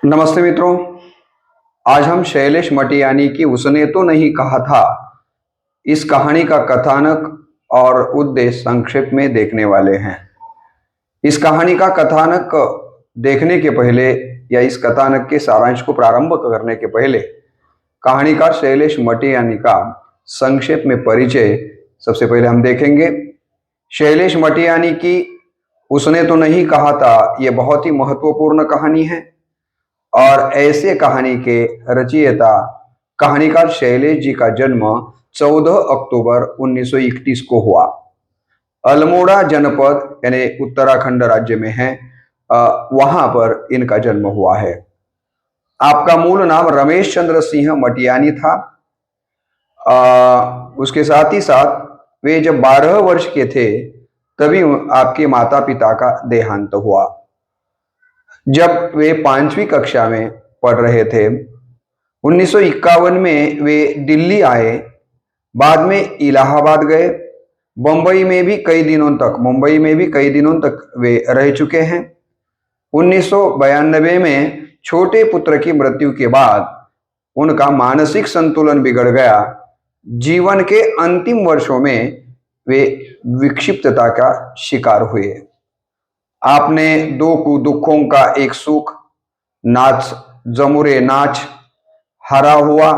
नमस्ते मित्रों। आज हम शैलेश मटियानी की उसने तो नहीं कहा था इस कहानी का कथानक और उद्देश्य संक्षेप में देखने वाले हैं। इस कहानी का कथानक देखने के पहले या इस कथानक के सारांश को प्रारंभ करने के पहले कहानीकार शैलेश मटियानी का संक्षेप में परिचय सबसे पहले हम देखेंगे। शैलेश मटियानी की उसने तो नहीं कहा था यह बहुत ही महत्वपूर्ण कहानी है और ऐसे कहानी के रचयिता कहानीकार शैलेश जी का जन्म 14 अक्टूबर 1931 को हुआ। अल्मोड़ा जनपद यानी उत्तराखंड राज्य में है, वहां पर इनका जन्म हुआ है। आपका मूल नाम रमेश चंद्र सिंह मटियानी था। उसके साथ ही साथ वे जब 12 वर्ष के थे तभी आपके माता पिता का देहांत हुआ। जब वे 5वीं कक्षा में पढ़ रहे थे 1951 में वे दिल्ली आए, बाद में इलाहाबाद गए, मुंबई में भी कई दिनों तक वे रह चुके हैं। 1992 में छोटे पुत्र की मृत्यु के बाद उनका मानसिक संतुलन बिगड़ गया। जीवन के अंतिम वर्षों में वे विक्षिप्तता का शिकार हुए। आपने दो दुखों का एक सुख, नाच जमुरे नाच, हरा हुआ,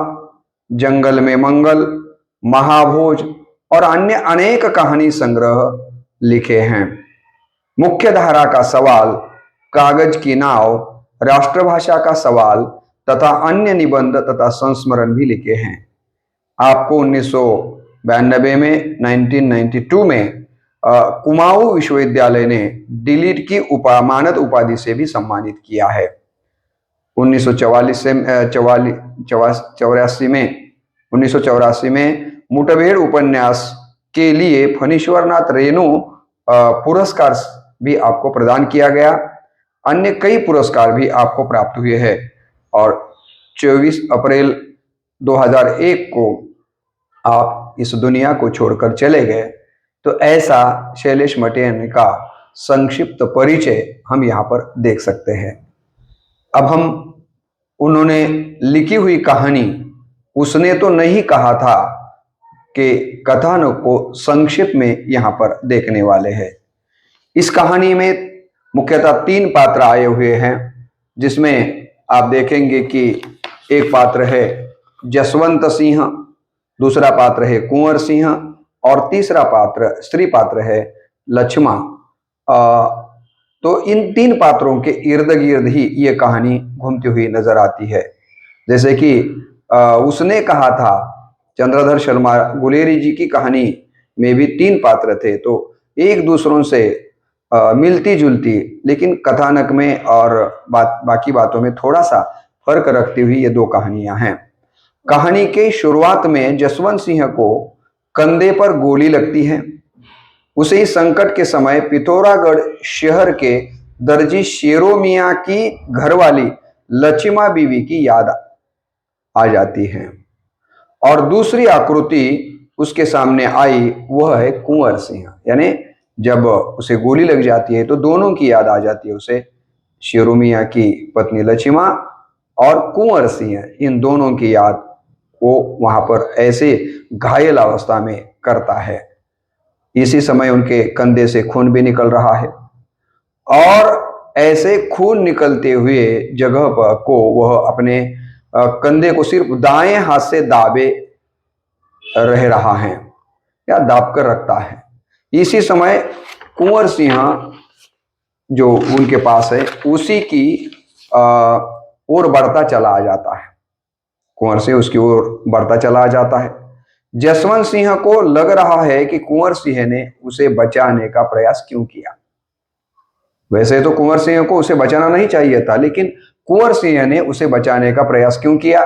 जंगल में मंगल, महाभोज और अन्य अनेक कहानी संग्रह लिखे हैं। मुख्य धारा का सवाल, कागज की नाव, राष्ट्रभाषा का सवाल तथा अन्य निबंध तथा संस्मरण भी लिखे हैं। आपको 1992 में 1992 में कुमाऊं विश्वविद्यालय ने डिलीट की मानद उपाधि से भी सम्मानित किया है। 1984 में मुठभेड़ उपन्यास के लिए फणीश्वरनाथ रेणु पुरस्कार भी आपको प्रदान किया गया। अन्य कई पुरस्कार भी आपको प्राप्त हुए हैं और 24 अप्रैल 2001 को आप इस दुनिया को छोड़कर चले गए। तो ऐसा शैलेश मटियानी का संक्षिप्त परिचय हम यहाँ पर देख सकते हैं। अब हम उन्होंने लिखी हुई कहानी उसने तो नहीं कहा था कि कथानक को संक्षिप्त में यहाँ पर देखने वाले हैं। इस कहानी में मुख्यतः 3 पात्र आए हुए हैं, जिसमें आप देखेंगे कि एक पात्र है जसवंत सिंह, दूसरा पात्र है कुंवर सिंह और तीसरा पात्र स्त्री पात्र है लक्ष्मा। तो इन 3 पात्रों के इर्द गिर्द ही ये कहानी घूमती हुई नजर आती है। जैसे कि उसने कहा था, चंद्रधर शर्मा गुलेरी जी की कहानी में भी 3 पात्र थे, तो एक दूसरों से मिलती जुलती लेकिन कथानक में और बाकी बातों में थोड़ा सा फर्क रखती हुई ये 2 कहानियां हैं। कहानी के शुरुआत में जसवंत सिंह को कंधे पर गोली लगती है। उसे इस संकट के समय पिथौरागढ़ शहर के दर्जी शेरो मियाँ की घरवाली लक्ष्मा बीवी की याद आ जाती है और दूसरी आकृति उसके सामने आई वह है कुंवर सिंह। यानी जब उसे गोली लग जाती है तो दोनों की याद आ जाती है उसे, शेरो मियाँ की पत्नी लक्ष्मा और कुंवर सिंह, इन दोनों की याद वो वहां पर ऐसे घायल अवस्था में करता है। इसी समय उनके कंधे से खून भी निकल रहा है और ऐसे खून निकलते हुए जगह पर को वह अपने कंधे को सिर्फ दाएं हाथ से दाबे रह रहा है या दाब कर रखता है। इसी समय कुंवर सिंह जो उनके पास है उसी की ओर बढ़ता चला आ जाता है। कुंवर सिंह उसकी ओर बढ़ता चला जाता है। जसवंत सिंह को लग रहा है कि कुंवर सिंह ने उसे बचाने का प्रयास क्यों किया। वैसे तो कुंवर सिंह को उसे बचाना नहीं चाहिए था, लेकिन कुंवर सिंह ने उसे बचाने का प्रयास क्यों किया।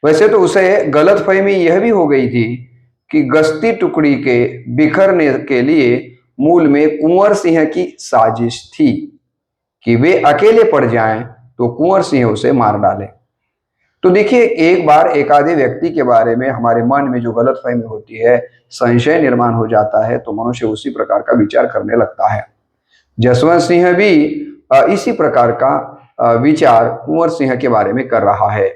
वैसे तो उसे गलतफहमी यह भी हो गई थी कि गश्ती टुकड़ी के बिखरने के लिए मूल में कुंवर सिंह की साजिश थी कि वे अकेले पड़ जाएं तो कुंवर सिंह उसे मार डाले। तो देखिए, एक बार एक आधे व्यक्ति के बारे में हमारे मन में जो गलतफहमी होती है, संशय निर्माण हो जाता है, तो मनुष्य उसी प्रकार का विचार करने लगता है। जसवंत सिंह भी इसी प्रकार का विचार कुंवर सिंह के बारे में कर रहा है।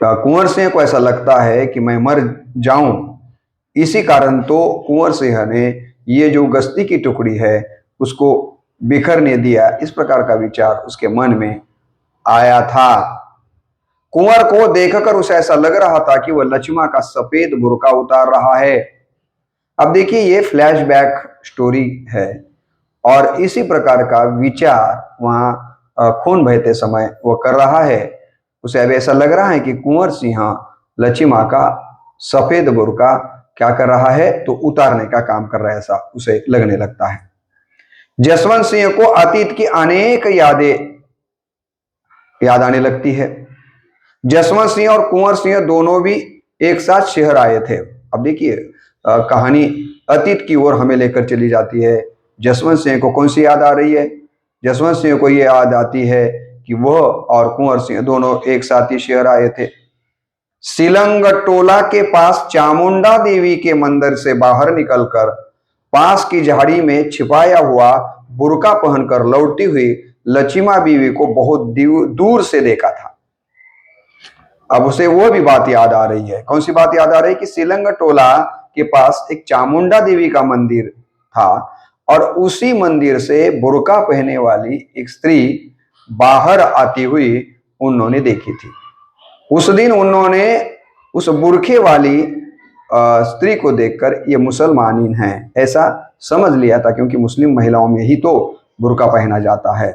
कुंवर सिंह को ऐसा लगता है कि मैं मर जाऊं, इसी कारण तो कुंवर सिंह ने ये जो गश्ती की टुकड़ी है उसको बिखरने दिया। इस प्रकार का विचार उसके मन में आया था। कुंवर को देखकर उसे ऐसा लग रहा था कि वह लक्ष्मा का सफेद बुर्का उतार रहा है। अब देखिए, ये फ्लैशबैक स्टोरी है और इसी प्रकार का विचार वहां खून बहते समय वो कर रहा है। उसे अब ऐसा लग रहा है कि कुंवर सिंह लक्ष्मा का सफेद बुर्का क्या कर रहा है, तो उतारने का काम कर रहा है, ऐसा उसे लगने लगता है। जसवंत सिंह को अतीत की अनेक याद आने लगती है। जसवंत सिंह और कुंवर सिंह दोनों भी एक साथ शहर आए थे। अब देखिए, कहानी अतीत की ओर हमें लेकर चली जाती है। जसवंत सिंह को कौन सी याद आ रही है? जसवंत सिंह को ये याद आती है कि वह और कुंवर सिंह दोनों एक साथ ही शहर आए थे। सिलंग टोला के पास चामुंडा देवी के मंदिर से बाहर निकलकर पास की झाड़ी में छिपाया हुआ बुर्का पहनकर लौटी हुई लक्ष्मा बीवी को बहुत दूर से देखा था। अब उसे वो भी बात याद आ रही है। कौन सी बात याद आ रही है? कि सिलंग टोला के पास एक चामुंडा देवी का मंदिर था और उसी मंदिर से बुर्का पहने वाली एक स्त्री बाहर आती हुई उन्होंने देखी थी। उस दिन उन्होंने उस बुर्खे वाली स्त्री को देखकर ये मुसलमानीन है ऐसा समझ लिया था, क्योंकि मुस्लिम महिलाओं में ही तो बुर्का पहना जाता है।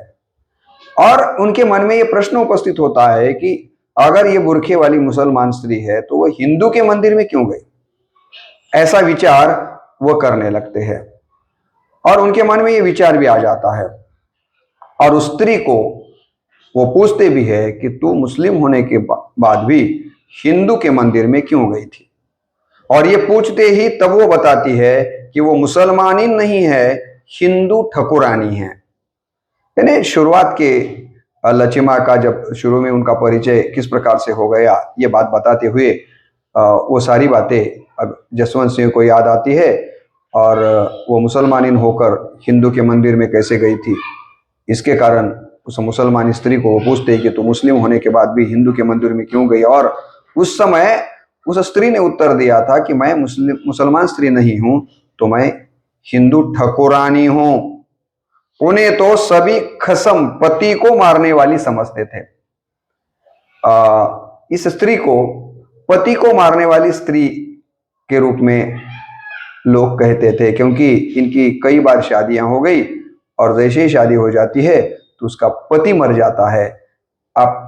और उनके मन में ये प्रश्न उपस्थित होता है कि अगर ये बुर्खे वाली मुसलमान स्त्री है तो वह हिंदू के मंदिर में क्यों गई? ऐसा विचार वो करने लगते हैं और उनके मन में ये विचार भी आ जाता है। और उस स्त्री को वो पूछते भी है कि तू मुस्लिम होने के बाद भी हिंदू के मंदिर में क्यों गई थी? और ये पूछते ही तब वो बताती है कि वो मुसलमानी नहीं है, हिंदू ठकुरानी है। यानी शुरुआत के लक्ष्मा का जब शुरू में उनका परिचय किस प्रकार से हो गया, ये बात बताते हुए वो सारी बातें अब जसवंत सिंह को याद आती है और वो मुसलमानिन होकर हिंदू के मंदिर में कैसे गई थी। इसके कारण उस मुसलमान स्त्री को वो पूछते हैं कि तू मुस्लिम होने के बाद भी हिंदू के मंदिर में क्यों गई? और उस समय उस स्त्री ने उत्तर दिया था कि मैं मुसलमान स्त्री नहीं हूं, तो मैं हिंदू ठकुरानी हूं। उन्हें तो सभी खसम पति को मारने वाली समझते थे। इस स्त्री को पति को मारने वाली स्त्री के रूप में लोग कहते थे, क्योंकि इनकी कई बार शादियां हो गई और जैसे ही शादी हो जाती है तो उसका पति मर जाता है। आप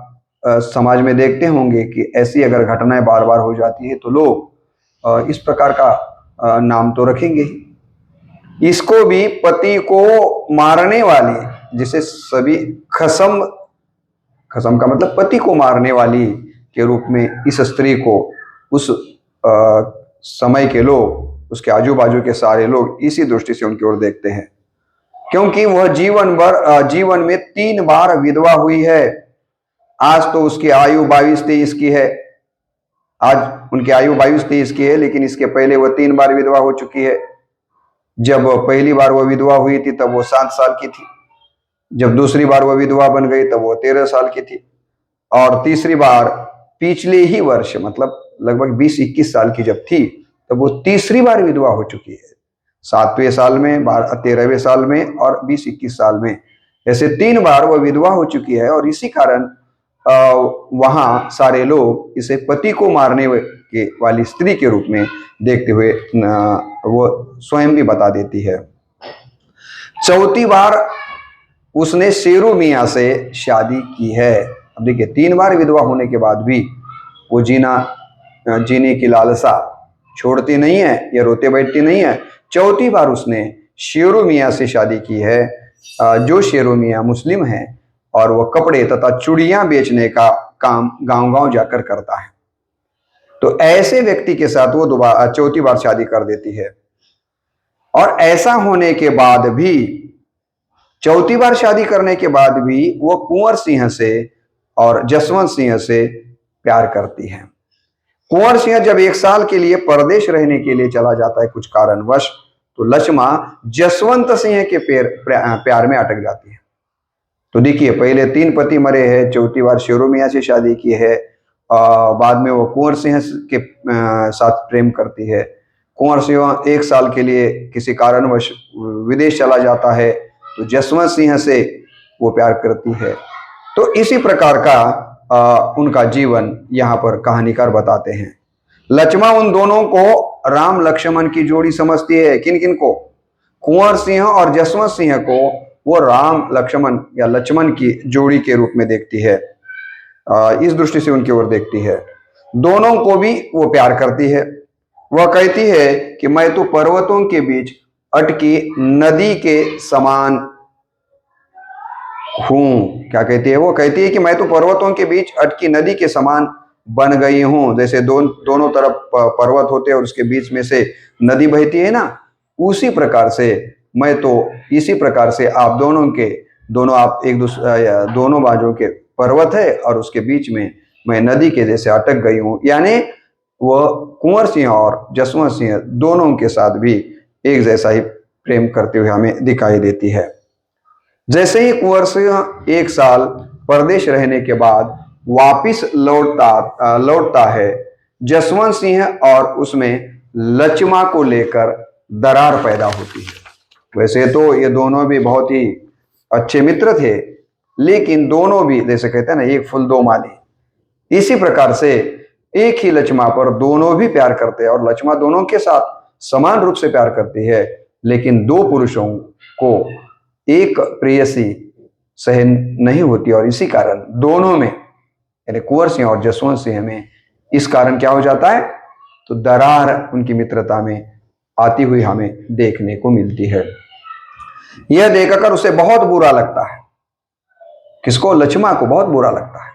समाज में देखते होंगे कि ऐसी अगर घटनाएं बार बार हो जाती है तो लोग इस प्रकार का नाम तो रखेंगे ही। इसको भी पति को मारने वाली, जिसे सभी खसम का मतलब पति को मारने वाली के रूप में इस स्त्री को उस समय के लोग, उसके आजू बाजू के सारे लोग इसी दृष्टि से उनकी ओर देखते हैं, क्योंकि वह जीवन में 3 बार विधवा हुई है। आज तो उसकी आयु 22-23 की है। आज उनकी आयु 22-23 की है, लेकिन इसके पहले वह 3 बार विधवा हो चुकी है। जब पहली बार वह विधवा हुई थी तब वो 7 साल की थी। जब दूसरी बार वह विधवा बन गई तब वो 13 साल की थी। और तीसरी बार पिछले ही वर्ष, मतलब लगभग 20-21 साल की जब थी, तब वो तीसरी बार विधवा हो चुकी है। 7वें साल में, 13वें साल में और 20-21 साल में, ऐसे 3 बार वह विधवा हो चुकी है। और इसी कारण वहां सारे लोग इसे पति को मारने के वाली स्त्री के रूप में देखते हुए वो स्वयं भी बता देती है। चौथी बार उसने शेरू मियाँ से शादी की है। अब देखिए, 3 बार विधवा होने के बाद भी वो जीने की लालसा छोड़ती नहीं है या रोते बैठती नहीं है। चौथी बार उसने शेरू मियाँ से शादी की है, जो शेरू मियाँ मुस्लिम हैं और वो कपड़े तथा चूड़ियां बेचने का काम गांव-गांव जाकर करता है। तो ऐसे व्यक्ति के साथ वो चौथी बार शादी कर देती है। और ऐसा होने के बाद भी, चौथी बार शादी करने के बाद भी वो कुंवर सिंह से और जसवंत सिंह से प्यार करती है। कुंवर सिंह जब 1 साल के लिए परदेश रहने के लिए चला जाता है कुछ कारणवश, तो लक्ष्मा जसवंत सिंह के प्यार में अटक जाती है। तो देखिए पहले 3 पति मरे हैं, चौथी बार शेरों मियाँ से शादी की है। बाद में वो कुंवर सिंह के साथ प्रेम करती है। कुंवर सिंह 1 साल के लिए किसी कारणवश विदेश चला जाता है, तो जसवंत सिंह से वो प्यार करती है। तो इसी प्रकार का उनका जीवन यहाँ पर कहानीकार बताते हैं। लक्ष्मण उन दोनों को राम लक्ष्मण की जोड़ी समझती है। किन किन को? कुंवर सिंह और जसवंत सिंह को वो राम लक्ष्मण या लक्ष्मण की जोड़ी के रूप में देखती है। इस दृष्टि से उनकी ओर देखती है। दोनों को भी वो प्यार करती है। वह कहती है कि मैं तो पर्वतों के बीच अटकी नदी के समान हूं। क्या कहती है? वो कहती है कि मैं तो पर्वतों के बीच अटकी नदी के समान बन गई हूं। जैसे दोनों तरफ पर्वत होते हैं और उसके बीच में से नदी बहती है ना, उसी प्रकार से मैं तो इसी प्रकार से आप दोनों आप एक दूसरे दोनों बाजू के पर्वत है और उसके बीच में मैं नदी के जैसे अटक गई हूं। यानी वह कुंवर सिंह और जसवंत सिंह दोनों के साथ भी एक जैसा ही प्रेम करते हुए हमें दिखाई देती है। जैसे ही कुंवर सिंह 1 साल परदेश रहने के बाद वापिस लौटता है, जसवंत सिंह और उसमें लक्ष्मा को लेकर दरार पैदा होती है। वैसे तो ये दोनों भी बहुत ही अच्छे मित्र थे, लेकिन दोनों भी जैसे कहते हैं ना, एक फूल दो माली। इसी प्रकार से एक ही लक्ष्मा पर दोनों भी प्यार करते हैं और लक्ष्मा दोनों के साथ समान रूप से प्यार करती है, लेकिन 2 पुरुषों को एक प्रेयसी सहन नहीं होती और इसी कारण दोनों में यानी कुंवर सिंह और जसवंत सिंह में इस कारण क्या हो जाता है, तो दरार उनकी मित्रता में आती हुई हमें देखने को मिलती है। यह देखकर उसे बहुत बुरा लगता है। किसको? लक्ष्मा को बहुत बुरा लगता है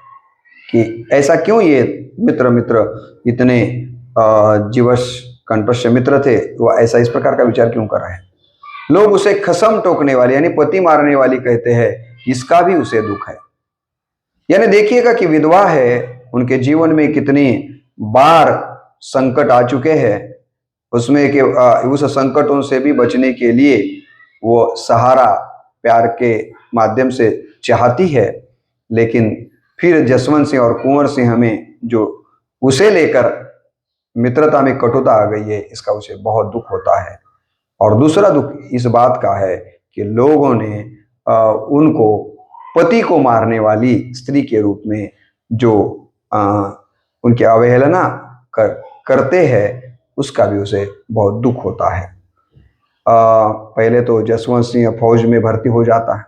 कि ऐसा क्यों ये मित्र इतने जीवश कंठस्थ मित्र थे, वो ऐसा इस प्रकार का विचार क्यों कर रहे हैं। लोग उसे खसम टोकने वाली यानी पति मारने वाली कहते हैं, इसका भी उसे दुख है। यानी देखिएगा कि विधवा है, उनके जीवन में कितनी बार संकट आ चुके हैं, उसमें के उस संकटों से भी बचने के लिए वो सहारा प्यार के माध्यम से चाहती है, लेकिन फिर जसवंत सिंह और कुंवर सिंह में जो उसे लेकर मित्रता में कटुता आ गई है, इसका उसे बहुत दुख होता है। और दूसरा दुख इस बात का है कि लोगों ने उनको पति को मारने वाली स्त्री के रूप में जो उनकी अवहेलना करते हैं, उसका भी उसे बहुत दुख होता है। पहले तो जसवंत सिंह फौज में भर्ती हो जाता है।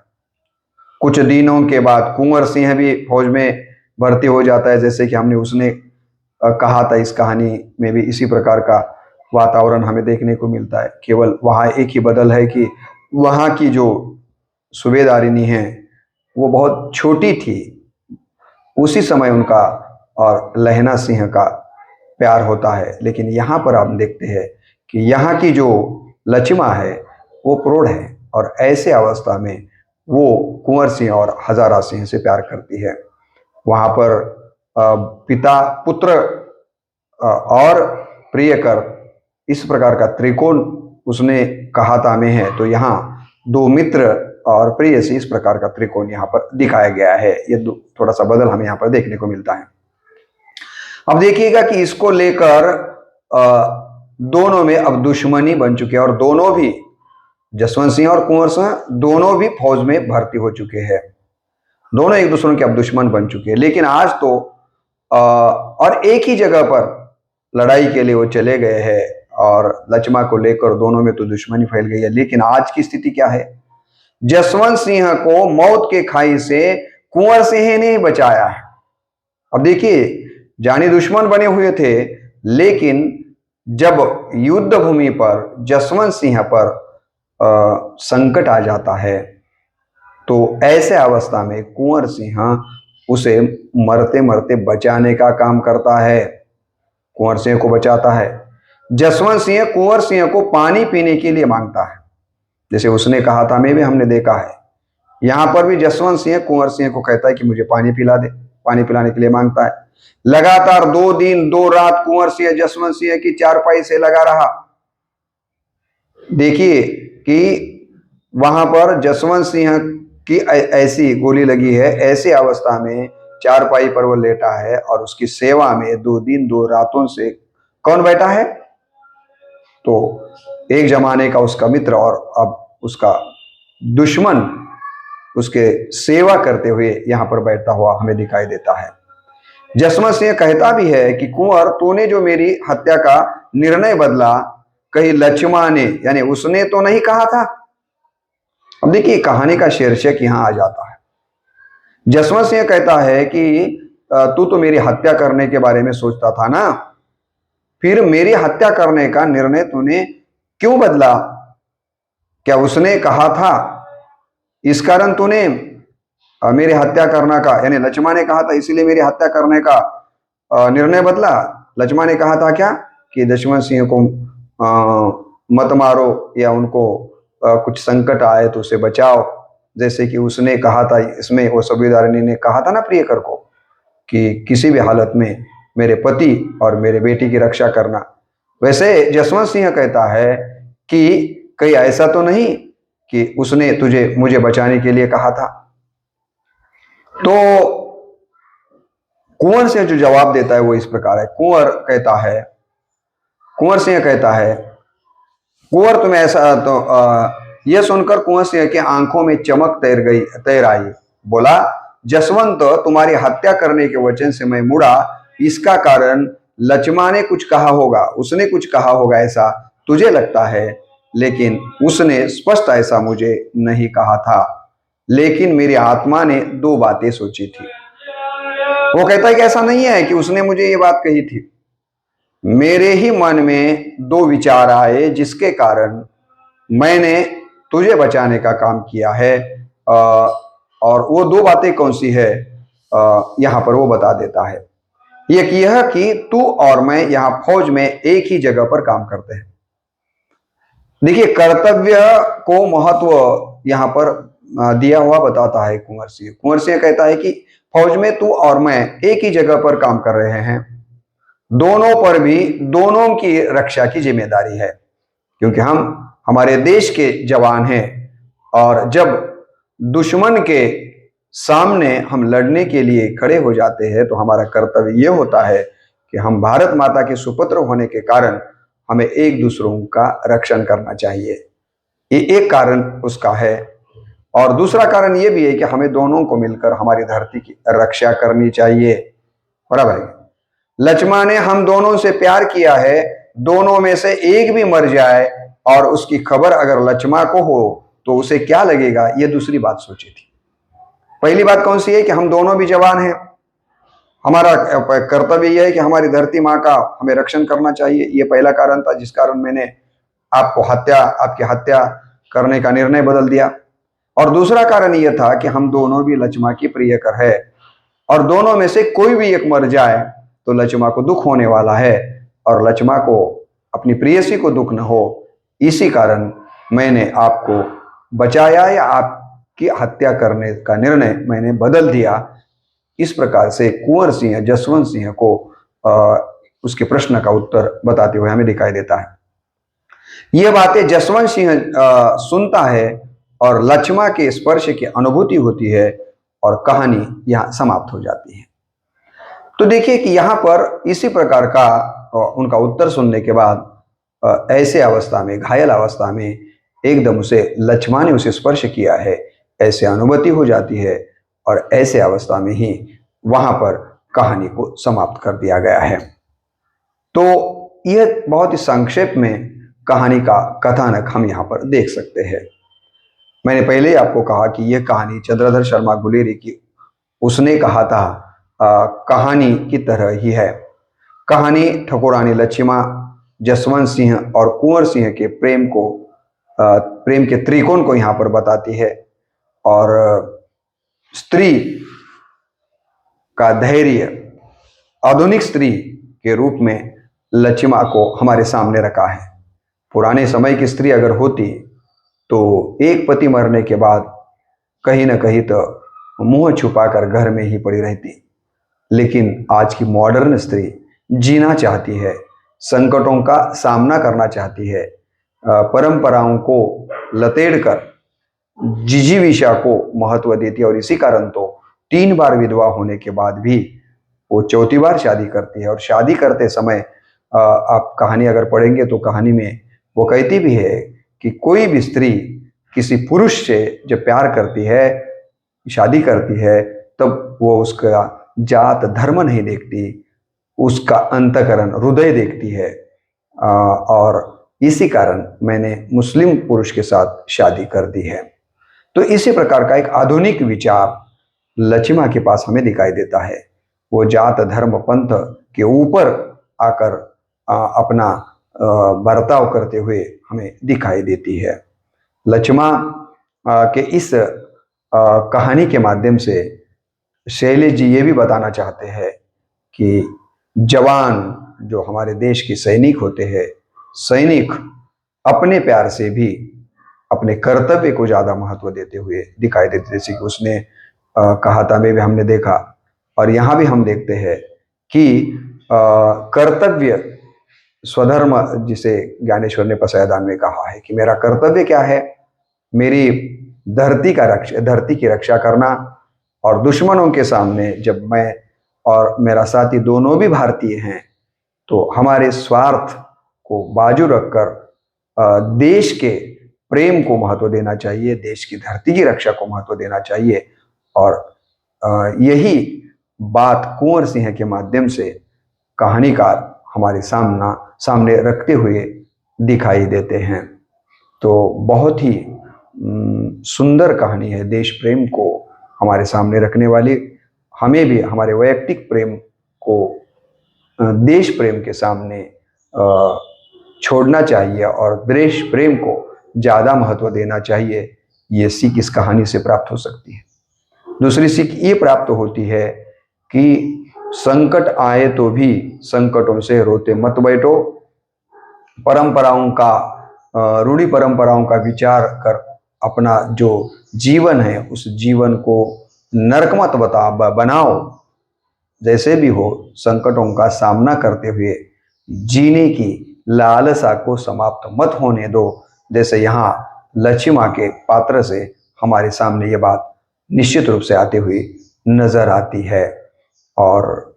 कुछ दिनों के बाद कुंवर सिंह भी फौज में भर्ती हो जाता है। जैसे कि हमने उसने कहा था, इस कहानी में भी इसी प्रकार का वातावरण हमें देखने को मिलता है। केवल वहाँ एक ही बदल है कि वहाँ की जो सूबेदारिनी है वो बहुत छोटी थी। उसी समय उनका और लहना सिंह का प्यार होता है, लेकिन यहाँ पर आप देखते हैं कि यहाँ की जो लक्ष्मा है वो प्रौढ़ है और ऐसे अवस्था में वो कुंवर सिंह और हजारा सिंह से प्यार करती है। वहाँ पर पिता पुत्र और प्रियकर इस प्रकार का त्रिकोण उसने कहाता में है, तो यहाँ 2 मित्र और प्रेयसी इस प्रकार का त्रिकोण यहाँ पर दिखाया गया है। ये थोड़ा सा बदल हमें यहाँ पर देखने को मिलता है। अब देखिएगा कि इसको लेकर दोनों में अब दुश्मनी बन चुकी है और दोनों भी जसवंत सिंह और कुंवर सिंह दोनों भी फौज में भर्ती हो चुके हैं। दोनों एक दूसरे के अब दुश्मन बन चुके हैं। लेकिन आज तो और एक ही जगह पर लड़ाई के लिए वो चले गए हैं और लक्ष्मा को लेकर दोनों में तो दुश्मनी फैल गई है। लेकिन आज की स्थिति क्या है? जसवंत सिंह को मौत के खाई से कुंवर सिंह ने बचाया है। अब देखिए, जानी दुश्मन बने हुए थे, लेकिन जब युद्ध भूमि पर जसवंत सिंह पर संकट आ जाता है, तो ऐसे अवस्था में कुंवर सिंह उसे मरते मरते बचाने का काम करता है, कुंवर सिंह को बचाता है। जसवंत सिंह कुंवर सिंह को पानी पीने के लिए मांगता है, जैसे उसने कहा था, में भी हमने देखा है। यहाँ पर भी जसवंत सिंह कुंवर सिंह को कहता है कि मुझे पानी पिला दे, पानी पिलाने के लिए मांगता है। लगातार 2 दिन 2 रात कुंवर सिंह जसवंत सिंह की चारपाई से लगा रहा। देखिए कि वहां पर जसवंत सिंह कि ऐसी गोली लगी है, ऐसी अवस्था में चारपाई पर वो लेटा है और उसकी सेवा में 2 दिन 2 रातों से कौन बैठा है? तो एक जमाने का उसका मित्र और अब उसका दुश्मन उसके सेवा करते हुए यहां पर बैठा हुआ हमें दिखाई देता है। जसवंत सिंह कहता भी है कि कुंवर, तूने जो मेरी हत्या का निर्णय बदला, कहीं लक्ष्मण ने यानी उसने तो नहीं कहा था। अब देखिए कहानी का शीर्षक यहां आ जाता है। जसवंत सिंह कहता है कि तू तो मेरी हत्या करने के बारे में सोचता था ना, फिर मेरी हत्या करने का निर्णय तूने क्यों बदला? क्या उसने कहा था इस कारण तूने मेरी हत्या करना का, यानी लक्ष्मण ने कहा था इसीलिए मेरी हत्या करने का निर्णय बदला? लक्ष्मण ने कहा था क्या कि जसवंत सिंह को मत मारो या उनको कुछ संकट आए तो उसे बचाओ, जैसे कि उसने कहा था इसमें, वो सूबेदारनी ने कहा था ना प्रियकर को कि किसी भी हालत में मेरे पति और मेरे बेटी की रक्षा करना। वैसे जसवंत सिंह कहता है कि कहीं ऐसा तो नहीं कि उसने मुझे बचाने के लिए कहा था। तो कुंवर सिंह जो जवाब देता है वो इस प्रकार है। कुंवर सिंह कहता है, कुंवर तुम्हें ऐसा तो यह सुनकर कुंवर सिंह की आंखों में चमक तैर आई। बोला, जसवंत, तुम्हारी हत्या करने के वचन से मैं मुड़ा, इसका कारण लक्ष्मण ने कुछ कहा होगा, उसने कुछ कहा होगा ऐसा तुझे लगता है, लेकिन उसने स्पष्ट ऐसा मुझे नहीं कहा था। लेकिन मेरी आत्मा ने 2 बातें सोची थी। वो कहता है कि ऐसा नहीं है कि उसने मुझे ये बात कही थी, मेरे ही मन में 2 विचार आए जिसके कारण मैंने तुझे बचाने का काम किया है। और वो 2 बातें कौन सी है यहां पर वो बता देता है। एक यह कि तू और मैं यहां फौज में एक ही जगह पर काम करते हैं। देखिए कर्तव्य को महत्व यहां पर दिया हुआ बताता है कुंवर सिंह। कुंवर सिंह कहता है कि फौज में तू और मैं एक ही जगह पर काम कर रहे हैं, दोनों पर भी दोनों की रक्षा की जिम्मेदारी है, क्योंकि हम हमारे देश के जवान हैं। और जब दुश्मन के सामने हम लड़ने के लिए खड़े हो जाते हैं तो हमारा कर्तव्य यह होता है कि हम भारत माता के सुपुत्र होने के कारण हमें एक दूसरों का रक्षण करना चाहिए। ये एक कारण उसका है। और दूसरा कारण ये भी है कि हमें दोनों को मिलकर हमारी धरती की रक्षा करनी चाहिए। बराबर है। लक्ष्मण ने हम दोनों से प्यार किया है, दोनों में से एक भी मर जाए और उसकी खबर अगर लक्ष्मण को हो तो उसे क्या लगेगा, ये दूसरी बात सोची थी। पहली बात कौन सी है कि हम दोनों भी जवान हैं, हमारा कर्तव्य यह है कि हमारी धरती माँ का हमें रक्षण करना चाहिए। ये पहला कारण था जिस कारण मैंने आपकी हत्या करने का निर्णय बदल दिया। और दूसरा कारण यह था कि हम दोनों भी लक्ष्मण की प्रियकर है और दोनों में से कोई भी एक मर जाए तो लक्ष्मण को दुख होने वाला है और लक्ष्मण को, अपनी प्रेयसी को दुख न हो, इसी कारण मैंने आपको बचाया या आपकी हत्या करने का निर्णय मैंने बदल दिया। इस प्रकार से कुंवर सिंह जसवंत सिंह को उसके प्रश्न का उत्तर बताते हुए हमें दिखाई देता है। यह बातें जसवंत सिंह सुनता है और लक्ष्मण के स्पर्श की अनुभूति होती है और कहानी यहां समाप्त हो जाती है। तो देखिए कि यहां पर इसी प्रकार का उनका उत्तर सुनने के बाद ऐसे अवस्था में, घायल अवस्था में एकदम उसे लक्ष्मण ने उसे स्पर्श किया है ऐसे अनुभूति हो जाती है और ऐसे अवस्था में ही वहां पर कहानी को समाप्त कर दिया गया है। तो यह बहुत ही संक्षेप में कहानी का कथानक हम यहाँ पर देख सकते हैं। मैंने पहले ही आपको कहा कि यह कहानी चंद्रधर शर्मा गुलेरी की, उसने कहा था कहानी की तरह ही है। कहानी ठाकुरानी लक्ष्मण, जसवंत सिंह और कुंवर सिंह के प्रेम के त्रिकोण को यहाँ पर बताती है और स्त्री का धैर्य आधुनिक स्त्री के रूप में लक्ष्मण को हमारे सामने रखा है। पुराने समय की स्त्री अगर होती तो एक पति मरने के बाद कहीं ना कहीं तो मुंह छुपाकर घर में ही पड़ी रहती, लेकिन आज की मॉडर्न स्त्री जीना चाहती है, संकटों का सामना करना चाहती है, परंपराओं को लतेड़कर जिजीविषा को महत्व देती है और इसी कारण तो 3 बार विधवा होने के बाद भी वो चौथी बार शादी करती है। और शादी करते समय आप कहानी अगर पढ़ेंगे तो कहानी में वो कहती भी है कि कोई भी स्त्री किसी पुरुष से जब प्यार करती है, शादी करती है, तब वो उसका जात धर्म नहीं देखती, उसका अंतःकरण हृदय देखती है। और इसी कारण मैंने मुस्लिम पुरुष के साथ शादी कर दी है। तो इसी प्रकार का एक आधुनिक विचार लक्ष्मा के पास हमें दिखाई देता है। वो जात धर्म पंथ के ऊपर आकर अपना बर्ताव करते हुए हमें दिखाई देती है। लक्ष्मा के इस कहानी के माध्यम से शैलेश जी ये भी बताना चाहते हैं कि जवान जो हमारे देश के सैनिक होते हैं, सैनिक अपने प्यार से भी अपने कर्तव्य को ज्यादा महत्व देते हुए दिखाई देते, जैसे कि उसने कहा था, में भी हमने देखा और यहाँ भी हम देखते हैं कि कर्तव्य स्वधर्म, जिसे ज्ञानेश्वर ने पसायदान में कहा है कि मेरा कर्तव्य क्या है, मेरी धरती की रक्षा करना। और दुश्मनों के सामने जब मैं और मेरा साथी दोनों भी भारतीय हैं तो हमारे स्वार्थ को बाजू रखकर देश के प्रेम को महत्व देना चाहिए, देश की धरती की रक्षा को महत्व देना चाहिए। और यही बात कुंवर सिंह के माध्यम से कहानीकार हमारे सामने रखते हुए दिखाई देते हैं। तो बहुत ही सुंदर कहानी है, देश प्रेम को हमारे सामने रखने वाली। हमें भी हमारे वैयक्तिक प्रेम को देश प्रेम के सामने छोड़ना चाहिए और देश प्रेम को ज़्यादा महत्व देना चाहिए। ये सीख इस कहानी से प्राप्त हो सकती है। दूसरी सीख ये प्राप्त होती है कि संकट आए तो भी संकटों से रोते मत बैठो। परंपराओं का, रूढ़ी परंपराओं का विचार कर अपना जो जीवन है उस जीवन को नरक मत बनाओ। जैसे भी हो, संकटों का सामना करते हुए जीने की लालसा को समाप्त मत होने दो। जैसे यहाँ लक्ष्मा के पात्र से हमारे सामने ये बात निश्चित रूप से आती हुई नजर आती है। और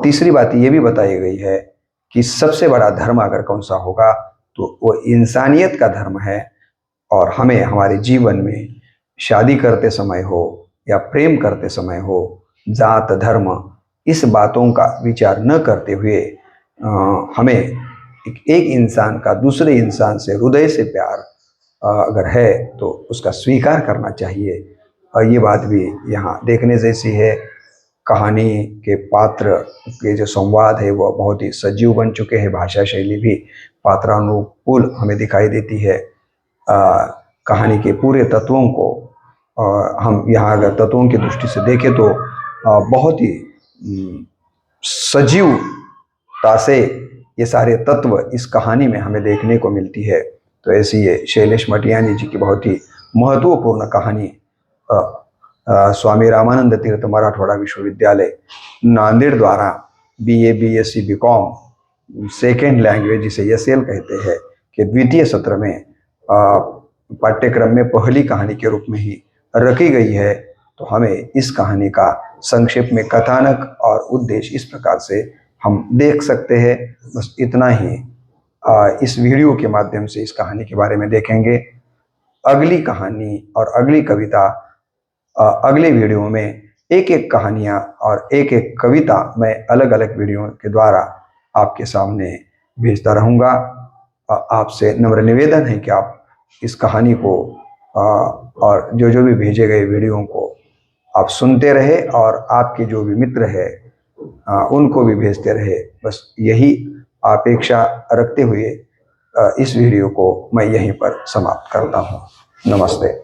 तीसरी बात ये भी बताई गई है कि सबसे बड़ा धर्म अगर कौन सा होगा तो वो इंसानियत का धर्म है। और हमें हमारे जीवन में शादी करते समय हो या प्रेम करते समय हो, जात धर्म इस बातों का विचार न करते हुए हमें एक इंसान का दूसरे इंसान से हृदय से प्यार अगर है तो उसका स्वीकार करना चाहिए। और ये बात भी यहाँ देखने जैसी है। कहानी के पात्र के जो संवाद है वो बहुत ही सजीव बन चुके हैं, भाषा शैली भी पात्रानुकूल हमें दिखाई देती है। कहानी के पूरे तत्वों को हम यहाँ अगर तत्वों की दृष्टि से देखें तो बहुत ही सजीवता से ये सारे तत्व इस कहानी में हमें देखने को मिलती है। तो ऐसी ये शैलेश मटियानी जी की बहुत ही महत्वपूर्ण कहानी स्वामी रामानंद तीर्थ मराठवाड़ा विश्वविद्यालय नांदेड़ द्वारा BA BSc BCom second language जिसे SL कहते हैं कि द्वितीय सत्र में पाठ्यक्रम में पहली कहानी के रूप में ही रखी गई है। तो हमें इस कहानी का संक्षेप में कथानक और उद्देश्य इस प्रकार से हम देख सकते हैं। बस इतना ही इस वीडियो के माध्यम से इस कहानी के बारे में देखेंगे। अगली कहानी और अगली कविता अगले वीडियो में एक एक कहानियाँ और एक एक कविता मैं अलग अलग वीडियो के द्वारा आपके सामने भेजता रहूँगा। आपसे नम्र निवेदन है कि आप इस कहानी को और जो भी भेजे गए वीडियो को आप सुनते रहे और आपके जो भी मित्र है उनको भी भेजते रहे। बस यही अपेक्षा रखते हुए इस वीडियो को मैं यहीं पर समाप्त करता हूँ। नमस्ते।